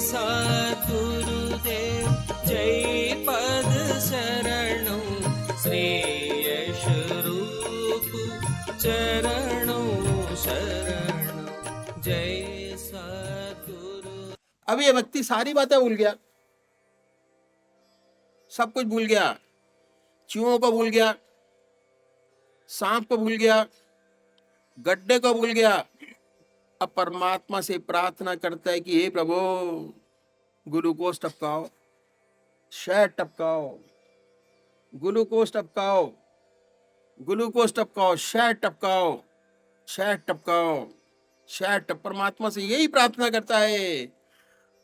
सद्गुरुदेव जय पद शरणों श्रेयस रूप चरणों शरणों जय सद्गुरु। अब ये व्यक्ति सारी बातें भूल गया, सब कुछ भूल गया, चूहों को भूल गया, सांप को भूल गया, गड्ढे को भूल गया। अब परमात्मा से प्रार्थना करता है कि हे प्रभु ग्लूकोज टपकाओ, शहद टपकाओ, ग्लूकोज टपकाओ, ग्लूकोज टपकाओ, शहद टपकाओ, शहद टपकाओ, शहद। परमात्मा से यही प्रार्थना करता है,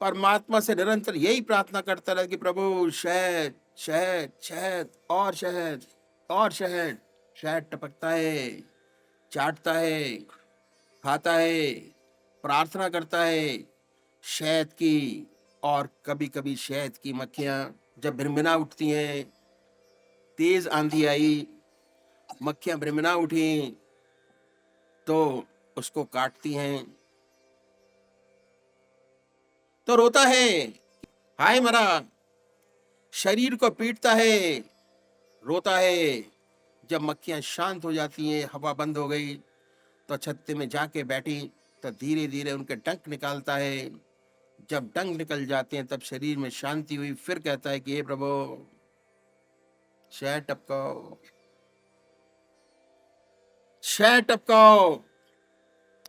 परमात्मा से निरंतर यही प्रार्थना करता है कि प्रभु शहद शहद शहद और शहद और शहद। शहद टपकता है, चाटता है, खाता है, प्रार्थना करता है शहद की। और कभी कभी शहद की मक्खियां जब भिनभिना उठती हैं, तेज आंधी आई, मक्खियां भिनभिना उठी तो उसको काटती हैं, तो रोता है, हाय मरा। शरीर को पीटता है, रोता है। जब मक्खियां शांत हो जाती हैं, हवा बंद हो गई, तो छत्ते में जाके बैठी तो धीरे धीरे उनके डंक निकालता है। जब डंक निकल जाते हैं तब शरीर में शांति हुई। फिर कहता है कि हे प्रभु शहद टपकाओ, शहद टपकाओ,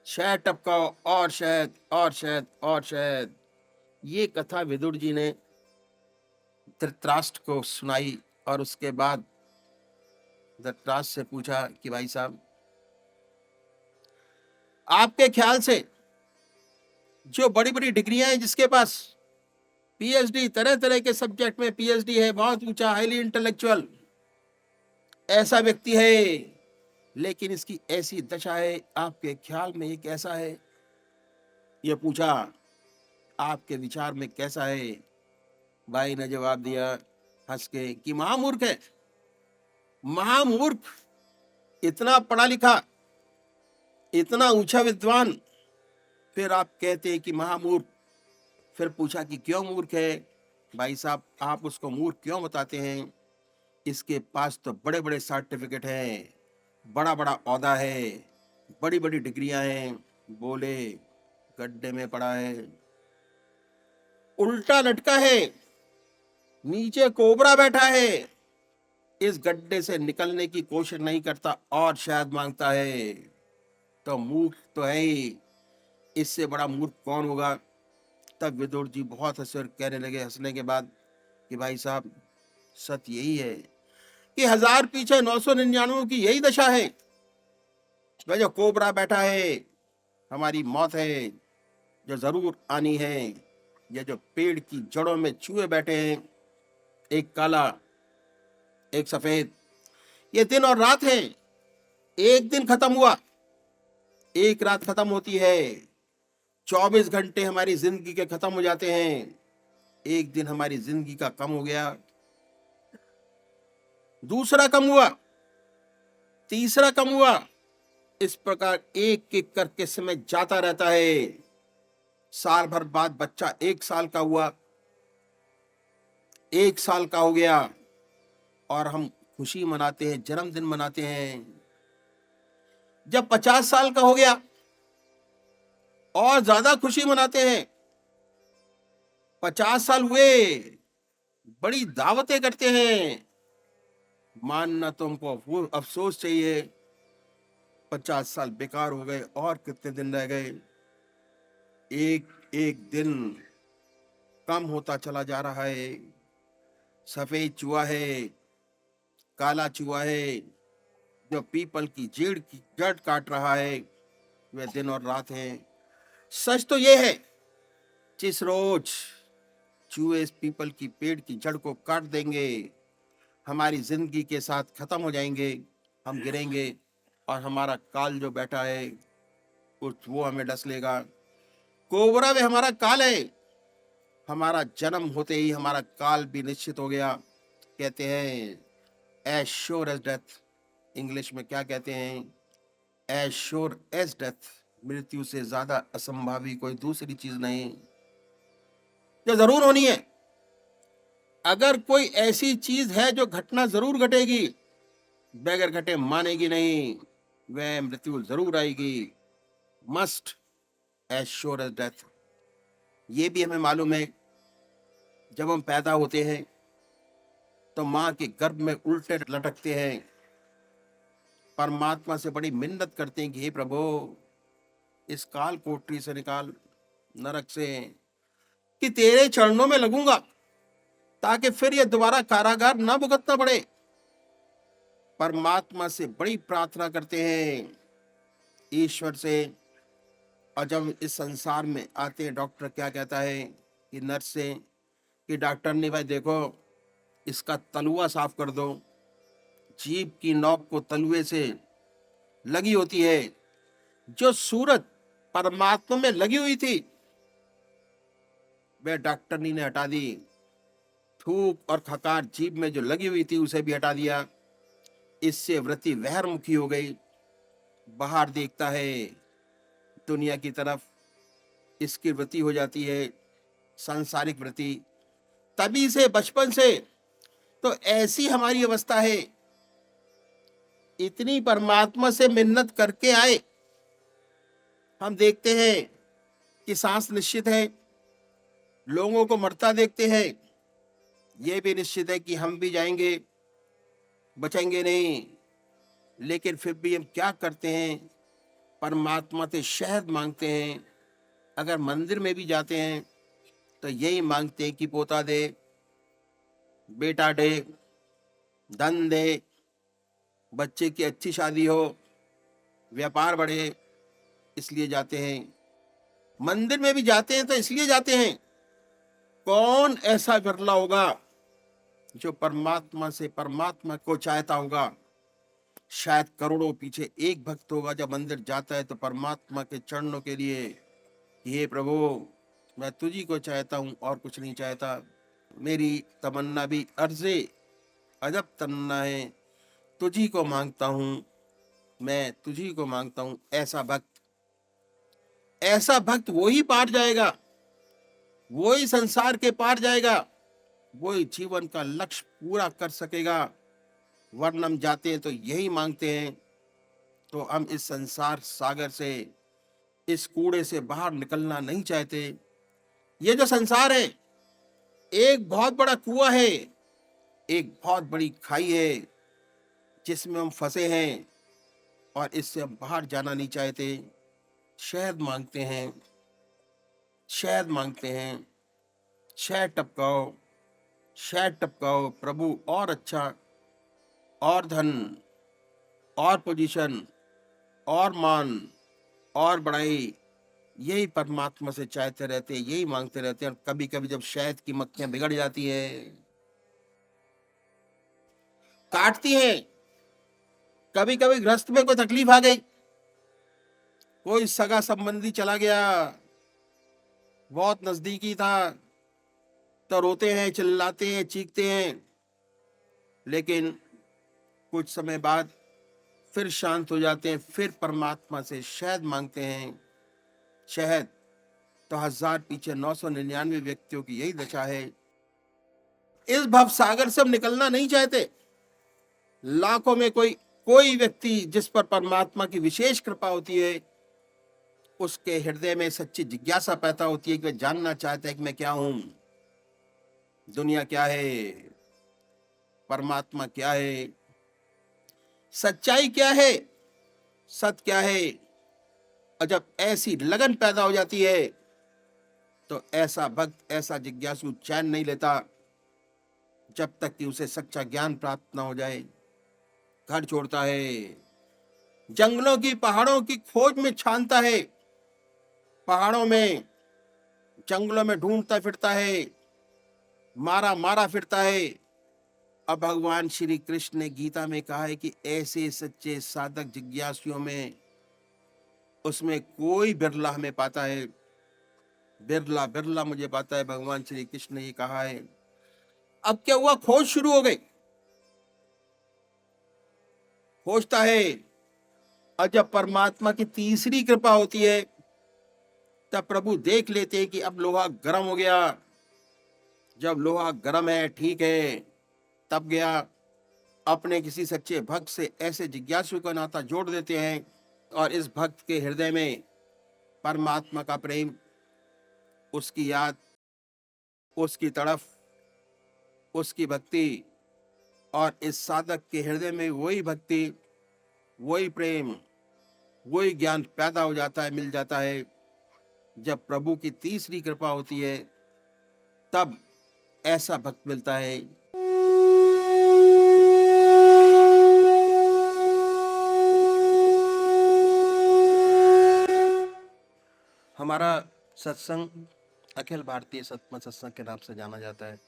शहद टपकाओ और शहद और शहद और शहद। ये कथा विदुर जी ने धृतराष्ट्र को सुनाई और उसके बाद धृतराष्ट्र से पूछा कि भाई साहब, आपके ख्याल से जो बड़ी बड़ी डिग्रियां हैं, जिसके पास पीएचडी, तरह तरह के सब्जेक्ट में पीएचडी है, बहुत ऊंचा, हाईली इंटेलेक्चुअल ऐसा व्यक्ति है, लेकिन इसकी ऐसी दशा है, आपके ख्याल में ये कैसा है? ये पूछा, आपके विचार में कैसा है? भाई ने जवाब दिया हंस के कि महामूर्ख है, महामूर्ख। इतना पढ़ा लिखा, इतना ऊंचा विद्वान, फिर आप कहते हैं कि महामूर्ख। फिर पूछा कि क्यों मूर्ख है? भाई साहब, आप उसको मूर्ख क्यों बताते हैं? इसके पास तो बड़े बड़े सर्टिफिकेट हैं, बड़ा बड़ा औहदा है, बड़ी बड़ी डिग्रियां हैं। बोले गड्ढे में पड़ा है, उल्टा लटका है, नीचे कोबरा बैठा है, इस गड्ढे से निकलने की कोशिश नहीं करता और शायद मांगता है। तो मूर्ख तो है ही, इससे बड़ा मूर्ख कौन होगा? तब विदुर जी बहुत हंसे और कहने लगे हंसने के बाद कि भाई साहब, सत्य यही है कि 1000 पीछे 999 की यही दशा है। वह जो कोबरा बैठा है, हमारी मौत है जो जरूर आनी है। ये जो पेड़ की जड़ों में चूहे बैठे हैं, एक काला एक सफेद, ये दिन और रात है। एक दिन खत्म हुआ, एक रात खत्म होती है। 24 घंटे हमारी जिंदगी के खत्म हो जाते हैं, एक दिन हमारी जिंदगी का कम हो गया, दूसरा कम हुआ, तीसरा कम हुआ। इस प्रकार एक एक करके समय जाता रहता है। साल भर बाद बच्चा 1 साल का हुआ, 1 साल का हो गया और हम खुशी मनाते हैं, जन्मदिन मनाते हैं। जब 50 साल का हो गया और ज्यादा खुशी मनाते हैं। 50 साल हुए, बड़ी दावतें करते हैं। मानना तुमको अफसोस चाहिए, 50 साल बेकार हो गए और कितने दिन रह गए। एक एक दिन कम होता चला जा रहा है। सफेद चूहा है, काला चूहा है, जो पीपल की जड़ काट रहा है, वह दिन और रात है। सच तो यह है, जिस रोज चूहे इस पीपल की पेड़ की जड़ को काट देंगे, हमारी जिंदगी के साथ खत्म हो जाएंगे, हम गिरेंगे और हमारा काल जो बैठा है वो हमें डस लेगा। कोबरा में हमारा काल है, हमारा जन्म होते ही हमारा काल भी निश्चित हो गया। कहते हैं as sure as death, English में क्या कहते हैं? As sure as death. मृत्यु से ज्यादा असंभावी कोई दूसरी चीज नहीं। जो जरूर होनी है। अगर कोई ऐसी चीज है जो घटना जरूर घटेगी, बगैर घटे मानेगी नहीं, वह मृत्यु जरूर आएगी। Must as sure as death. ये भी हमें मालूम है, जब हम पैदा होते हैं तो माँ के गर्भ में उल्टे लटकते हैं, परमात्मा से बड़ी मिन्नत करते हैं कि हे प्रभु, इस काल कोठरी से निकाल, नरक से, कि तेरे चरणों में लगूंगा ताकि फिर ये दोबारा कारागार ना भुगतना पड़े। परमात्मा से बड़ी प्रार्थना करते हैं, ईश्वर से। और जब इस संसार में आते हैं, डॉक्टर क्या कहता है कि नर्स से, कि डॉक्टर ने भाई देखो, इसका तलुआ साफ कर दो। जीभ की नोक को तलुए से लगी होती है, जो सूरत परमात्मा में लगी हुई थी वह डॉक्टरनी ने हटा दी। थूक और खकार जीभ में जो लगी हुई थी उसे भी हटा दिया। इससे वृत्ति बहिर्मुखी हो गई, बाहर देखता है दुनिया की तरफ, इसकी वृत्ति हो जाती है सांसारिक वृत्ति। तभी से बचपन से तो ऐसी हमारी अवस्था है। इतनी परमात्मा से मिन्नत करके आए, हम देखते हैं कि सांस निश्चित है, लोगों को मरता देखते हैं, ये भी निश्चित है कि हम भी जाएंगे, बचेंगे नहीं। लेकिन फिर भी हम क्या करते हैं, परमात्मा से शहद मांगते हैं। अगर मंदिर में भी जाते हैं तो यही मांगते हैं कि पोता दे, बेटा दे, धन दे, बच्चे की अच्छी शादी हो, व्यापार बढ़े, इसलिए जाते हैं। मंदिर में भी जाते हैं तो इसलिए जाते हैं। कौन ऐसा विरला होगा जो परमात्मा से परमात्मा को चाहता होगा? शायद करोड़ों पीछे एक भक्त होगा जब मंदिर जाता है तो परमात्मा के चरणों के लिए, हे प्रभु, मैं तुझी को चाहता हूं और कुछ नहीं चाहता। मेरी तमन्ना भी अर्जे अजब तमन्ना है, तुझी को मांगता हूं, मैं तुझी को मांगता हूं। ऐसा भक्त वही पार जाएगा, वही संसार के पार जाएगा, वही जीवन का लक्ष्य पूरा कर सकेगा। वरना हम जाते हैं तो यही मांगते हैं, तो हम इस संसार सागर से, इस कूड़े से बाहर निकलना नहीं चाहते। ये जो संसार है एक बहुत बड़ा कुआं है, एक बहुत बड़ी खाई है जिसमें हम फंसे हैं और इससे हम बाहर जाना नहीं चाहते। शहद मांगते हैं, शहद मांगते हैं, शहद टपकाओ, शहद टपकाओ प्रभु, और अच्छा, और धन, और पोजीशन, और मान, और बड़ाई, यही परमात्मा से चाहते रहते हैं, यही मांगते रहते हैं। और कभी कभी जब शहद की मक्खियां बिगड़ जाती है, काटती हैं, कभी कभी गृहस्थ में कोई तकलीफ आ गई, कोई सगा संबंधी चला गया, बहुत नजदीकी था, तो रोते हैं, चिल्लाते हैं, चीखते हैं। लेकिन कुछ समय बाद फिर शांत हो जाते हैं, फिर परमात्मा से शहद मांगते हैं। शहद तो 1000 पीछे 999 व्यक्तियों की यही दशा है। इस भव सागर से हम निकलना नहीं चाहते। लाखों में कोई व्यक्ति जिस पर परमात्मा की विशेष कृपा होती है, उसके हृदय में सच्ची जिज्ञासा पैदा होती है कि वह जानना चाहता है कि मैं क्या हूं, दुनिया क्या है, परमात्मा क्या है, सच्चाई क्या है, सत्य क्या है। और जब ऐसी लगन पैदा हो जाती है तो ऐसा भक्त, ऐसा जिज्ञासु चैन नहीं लेता जब तक कि उसे सच्चा ज्ञान प्राप्त ना हो जाए। घर छोड़ता है, जंगलों की, पहाड़ों की खोज में छानता है, पहाड़ों में, जंगलों में ढूंढता फिरता है, मारा मारा फिरता है। अब भगवान श्री कृष्ण ने गीता में कहा है कि ऐसे सच्चे साधक जिज्ञासुओं में, उसमें कोई बिरला हमें पाता है, बिरला बिरला मुझे पाता है। भगवान श्री कृष्ण ने ये कहा है। अब क्या हुआ, खोज शुरू हो गई, खोजता है। और जब परमात्मा की तीसरी कृपा होती है तब प्रभु देख लेते हैं कि अब लोहा गर्म हो गया, जब लोहा गर्म है, ठीक है, तब गया। अपने किसी सच्चे भक्त से ऐसे जिज्ञासु का नाता जोड़ देते हैं और इस भक्त के हृदय में परमात्मा का प्रेम, उसकी याद, उसकी तड़फ, उसकी भक्ति, और इस साधक के हृदय में वही भक्ति, वही प्रेम, वही ज्ञान पैदा हो जाता है, मिल जाता है। जब प्रभु की तीसरी कृपा होती है, तब ऐसा भक्त मिलता है। हमारा सत्संग अखिल भारतीय सतमत सत्संग के नाम से जाना जाता है।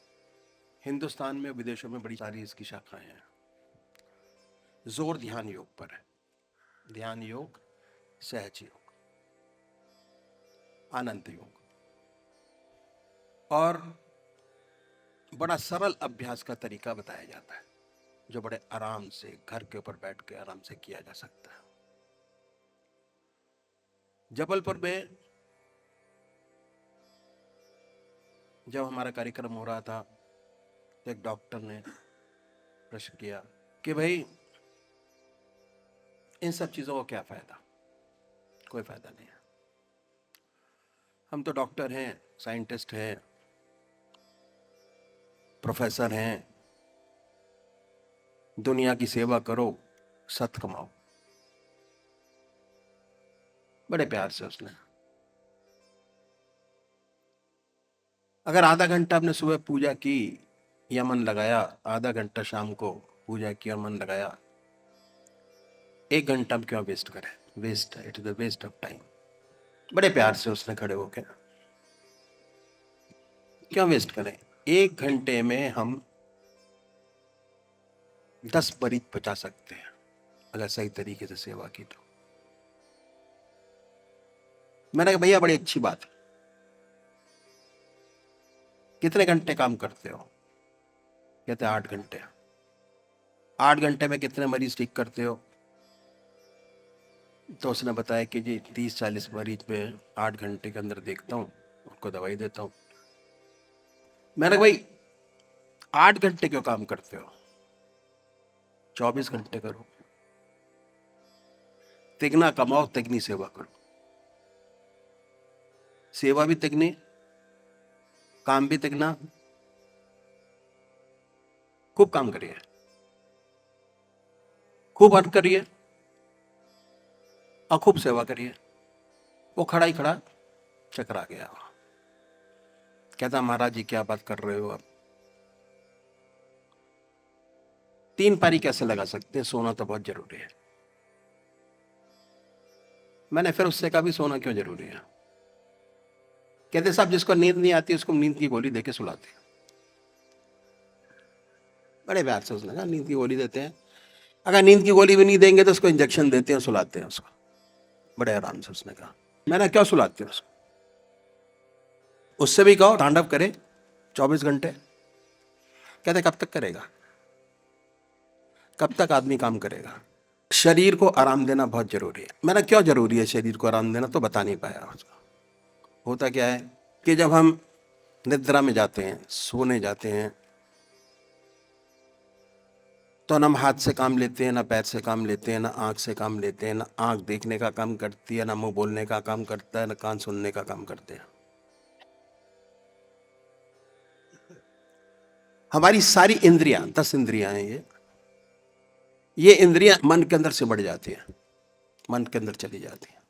हिंदुस्तान में, विदेशों में बड़ी सारी इसकी शाखाएं हैं। जोर ध्यान योग पर है। ध्यान योग, सहज योग, आनंद योग, और बड़ा सरल अभ्यास का तरीका बताया जाता है, जो बड़े आराम से घर के ऊपर बैठ के आराम से किया जा सकता है। जबलपुर में जब हमारा कार्यक्रम हो रहा था, तो एक डॉक्टर ने प्रश्न किया कि भाई इन सब चीजों का क्या फायदा? कोई फायदा नहीं है। हम तो डॉक्टर हैं, साइंटिस्ट हैं, प्रोफेसर हैं, दुनिया की सेवा करो, सत कमाओ। बड़े प्यार से उसने, अगर आधा घंटा आपने सुबह पूजा की या मन लगाया, आधा घंटा शाम को पूजा की और मन लगाया, 1 घंटा क्यों वेस्ट करें? वेस्ट है, it is the waste of time. बड़े प्यार से उसने खड़े होकर, क्यों वेस्ट करें? 1 घंटे में हम 10 मरीज बचा सकते हैं अगर सही तरीके से सेवा की तो। मैंने कहा भैया बड़ी अच्छी बात है, कितने घंटे काम करते हो? कहते 8 घंटे। 8 घंटे में कितने मरीज ठीक करते हो? तो उसने बताया कि जी 30-40 मरीज में 8 घंटे के अंदर देखता हूँ, उनको दवाई देता हूँ। मैंने कहा भाई 8 घंटे क्यों काम करते हो? 24 घंटे करो, तिगना कमाओ, तिगनी सेवा करो। सेवा भी तिगनी, काम भी तिगना। खूब काम करिए, खूब अर्थ करिए और खूब सेवा करिए। वो खड़ा ही खड़ा चकरा गया। कहता महाराज जी क्या बात कर रहे हो आप? 3 पारी कैसे लगा सकते हैं? सोना तो बहुत जरूरी है। मैंने फिर उससे कहा भी सोना क्यों जरूरी है? कहते साहब जिसको नींद नहीं आती उसको नींद की गोली देके सुलाते हैं। बड़े प्यार से उसने कहा नींद की गोली देते हैं। अगर नींद की गोली भी नहीं देंगे तो उसको इंजेक्शन देते हैं, सुलाते हैं उसको। बड़े आराम से उसने कहा। मैंने क्यों सुलाते हैं उसको? उससे भी कहो तांडव करे 24 घंटे। कहते कब तक करेगा? कब तक आदमी काम करेगा? शरीर को आराम देना बहुत जरूरी है। मैंने क्यों जरूरी है शरीर को आराम देना? तो बता नहीं पाया उसको। होता क्या है कि जब हम निद्रा में जाते हैं, सोने जाते हैं, तो ना हम हाथ से काम लेते हैं, ना पैर से काम लेते हैं, ना आंख से काम लेते हैं। ना आंख देखने का काम करती है, ना मुंह बोलने का काम करता है, ना कान सुनने का काम करते हैं। हमारी सारी इंद्रियां, 10 इंद्रियां हैं ये इंद्रियां मन के अंदर सिमट जाती हैं, मन के अंदर चली जाती हैं।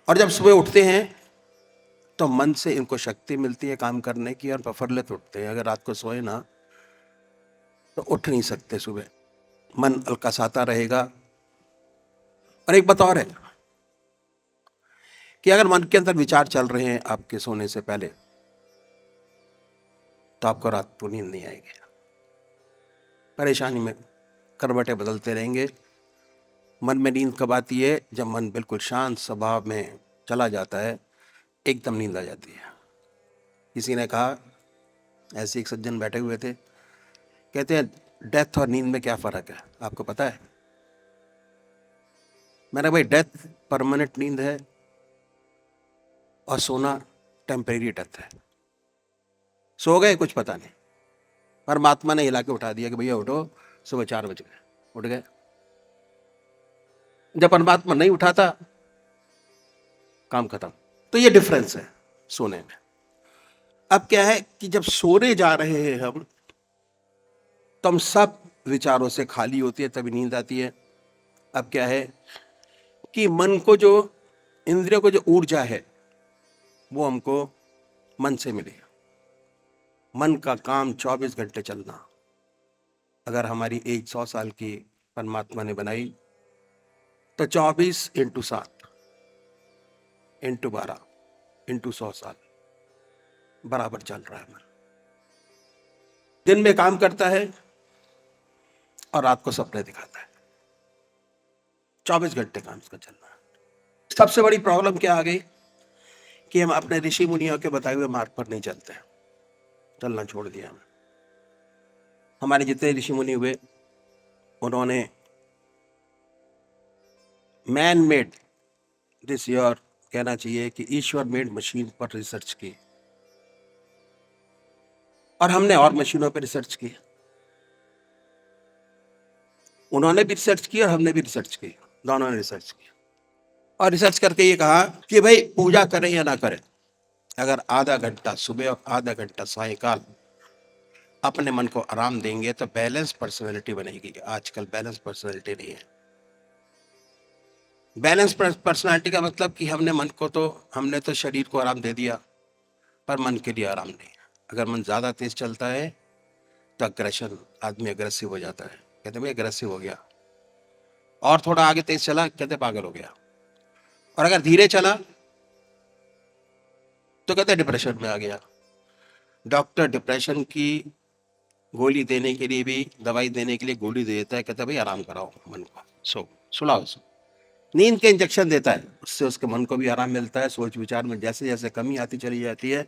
और जब सुबह उठते हैं तो मन से इनको शक्ति मिलती है काम करने की और प्रफुल्लित उठते हैं। अगर रात को सोए ना तो उठ नहीं सकते सुबह, मन अलकासाता रहेगा। और एक बात और है कि अगर मन के अंदर विचार चल रहे हैं आपके सोने से पहले, तो आपको रात को नींद नहीं आएगी। परेशानी में करवटें बदलते रहेंगे। मन में नींद कब आती है? जब मन बिल्कुल शांत स्वभाव में चला जाता है, एकदम नींद आ जाती है। किसी ने कहा, ऐसे एक सज्जन बैठे हुए थे, कहते हैं डेथ और नींद में क्या फर्क है आपको पता है? मैंने भाई डेथ परमानेंट नींद है और सोना टेम्परेरी डेथ है। सो गए कुछ पता नहीं, परमात्मा ने हिला के उठा दिया कि भैया उठो, सुबह 4 बज गए, उठ गए। जब परमात्मा नहीं उठाता, काम खत्म। तो ये डिफरेंस है सोने में। अब क्या है कि जब सोने जा रहे हैं हम, तो हम सब विचारों से खाली होती है, तभी नींद आती है। अब क्या है कि मन को जो, इंद्रियों को जो ऊर्जा है, वो हमको मन से मिली। मन का काम 24 घंटे चलना। अगर हमारी एज 100 साल की परमात्मा ने बनाई, तो 24 × 7 × 12 × 100 साल बराबर चल रहा है मन। दिन में काम करता है और रात को सपने दिखाता है। 24 घंटे काम इसका चलना है। सबसे बड़ी प्रॉब्लम क्या आ गई कि हम अपने ऋषि मुनियों के बताए हुए मार्ग पर नहीं चलते, चलना छोड़ दिया हमने। हमारे जितने ऋषि मुनि हुए, उन्होंने मैन मेड, दिस ईयर कहना चाहिए कि ईश्वर मेड मशीन पर रिसर्च की, और हमने और मशीनों पर रिसर्च की। उन्होंने भी रिसर्च की और हमने भी रिसर्च की, दोनों ने रिसर्च की। और रिसर्च करके ये कहा कि भाई पूजा करें या ना करें, अगर आधा घंटा सुबह और आधा घंटा सायंकाल अपने मन को आराम देंगे तो बैलेंस पर्सनैलिटी बनेगी। आजकल बैलेंस पर्सनैलिटी नहीं है। बैलेंस पर्सनैलिटी का मतलब कि हमने तो शरीर को आराम दे दिया, पर मन के लिए आराम नहीं। अगर मन ज्यादा तेज चलता है तो अग्रेशन, आदमी अग्रेसिव हो जाता है, कहते भाई अग्रेसिव हो गया। और थोड़ा आगे तेज चला, कहते पागल हो गया। और अगर धीरे चला तो कहते डिप्रेशन में आ गया। डॉक्टर डिप्रेशन की गोली देने के लिए भी, दवाई देने के लिए गोली दे देता है, कहता है भाई आराम कराओ मन को, सुलाओ। नींद के इंजेक्शन देता है, उससे उसके मन को भी आराम मिलता है। सोच विचार में जैसे जैसे कमी आती चली जाती है,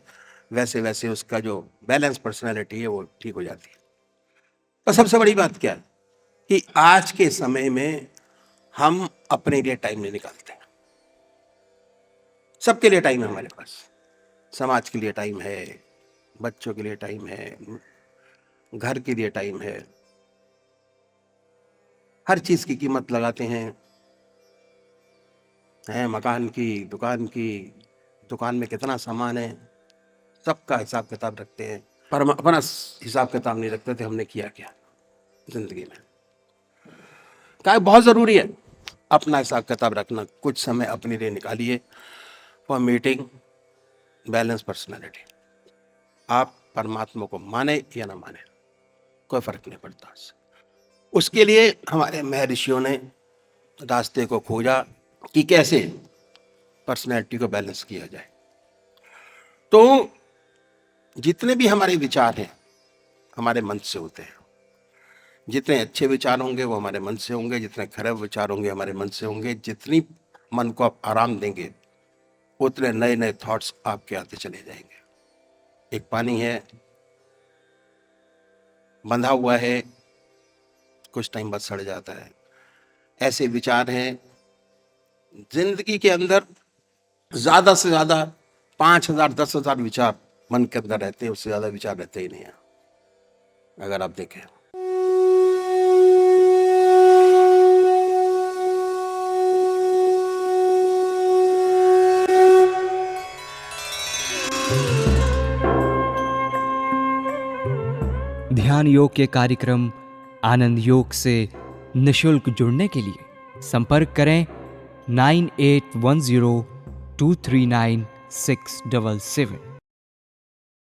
वैसे वैसे उसका जो बैलेंस पर्सनैलिटी है वो ठीक हो जाती है। तो सबसे बड़ी बात क्या है कि आज के समय में हम अपने लिए टाइम नहीं निकालते। सबके लिए टाइम है हमारे पास, समाज के लिए टाइम है, बच्चों के लिए टाइम है, घर के लिए टाइम है। हर चीज की कीमत लगाते हैं, मकान की, दुकान में कितना सामान है, सबका हिसाब किताब रखते हैं। पर हम अपना हिसाब किताब नहीं रखते थे, हमने किया क्या जिंदगी में। क्या बहुत जरूरी है अपना हिसाब किताब रखना। कुछ समय अपने लिए निकालिए फॉर मीटिंग बैलेंस पर्सनैलिटी। आप परमात्मा को माने या ना माने, कोई फर्क नहीं पड़ता। उसके लिए हमारे महर्षियों ने रास्ते को खोजा कि कैसे पर्सनैलिटी को बैलेंस किया जाए। तो जितने भी हमारे विचार हैं हमारे मन से होते हैं। जितने अच्छे विचार होंगे वो हमारे मन से होंगे, जितने खराब विचार होंगे हमारे मन से होंगे। जितनी मन को आप आराम देंगे उतने नए नए थॉट्स आपके आते चले जाएंगे। एक पानी है, बंधा हुआ है, कुछ टाइम बाद सड़ जाता है। ऐसे विचार हैं जिंदगी के अंदर, ज्यादा से ज्यादा 5000 10,000 विचार मन के अंदर रहते हैं, उससे ज्यादा विचार रहते ही नहीं है। अगर आप देखें ध्यान योग के कार्यक्रम आनंद योग से निशुल्क जुड़ने के लिए संपर्क करें 9810239677।